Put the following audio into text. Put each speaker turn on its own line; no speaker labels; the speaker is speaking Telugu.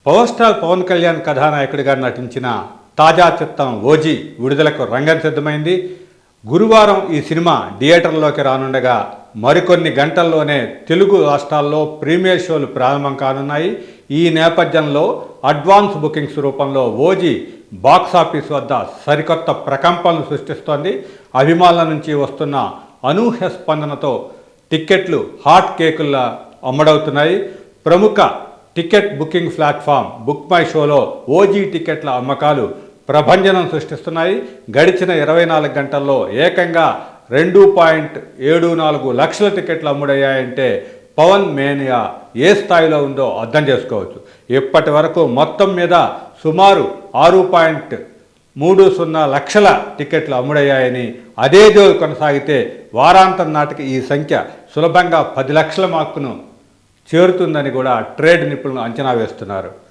పవర్ స్టార్ పవన్ కళ్యాణ్ కథానాయకుడిగా నటించిన తాజా చిత్రం ఓజీ విడుదలకు రంగం సిద్ధమైంది. గురువారం ఈ సినిమా థియేటర్లోకి రానుండగా మరికొన్ని గంటల్లోనే తెలుగు రాష్ట్రాల్లో ప్రీమియర్ షోలు ప్రారంభం కానున్నాయి. ఈ నేపథ్యంలో అడ్వాన్స్ బుకింగ్స్ రూపంలో ఓజీ బాక్సాఫీస్ వద్ద సరికొత్త ప్రకంపనలు సృష్టిస్తోంది. అభిమానుల నుంచి వస్తున్న అనూహ్య స్పందనతో టిక్కెట్లు హాట్ కేకుల్లా అమ్ముడవుతున్నాయి. ప్రముఖ ticket booking platform book my షోలో ఓజీ టికెట్ల అమ్మకాలు ప్రభంజనం సృష్టిస్తున్నాయి. గడిచిన 24 గంటల్లో ఏకంగా 2.74 లక్షల టికెట్లు అమ్ముడయ్యాయంటే పవన్ మేనియా ఏ స్థాయిలో ఉందో అర్థం చేసుకోవచ్చు. ఇప్పటి వరకు మొత్తం మీద సుమారు 6.30 లక్షల టికెట్లు అమ్ముడయ్యాయని, అదే జోరు కొనసాగితే వారాంతం నాటికి ఈ సంఖ్య సులభంగా 10 లక్షల మార్కును చేరుతుందని కూడా ట్రేడ్ నిపుణులు అంచనా వేస్తున్నారు.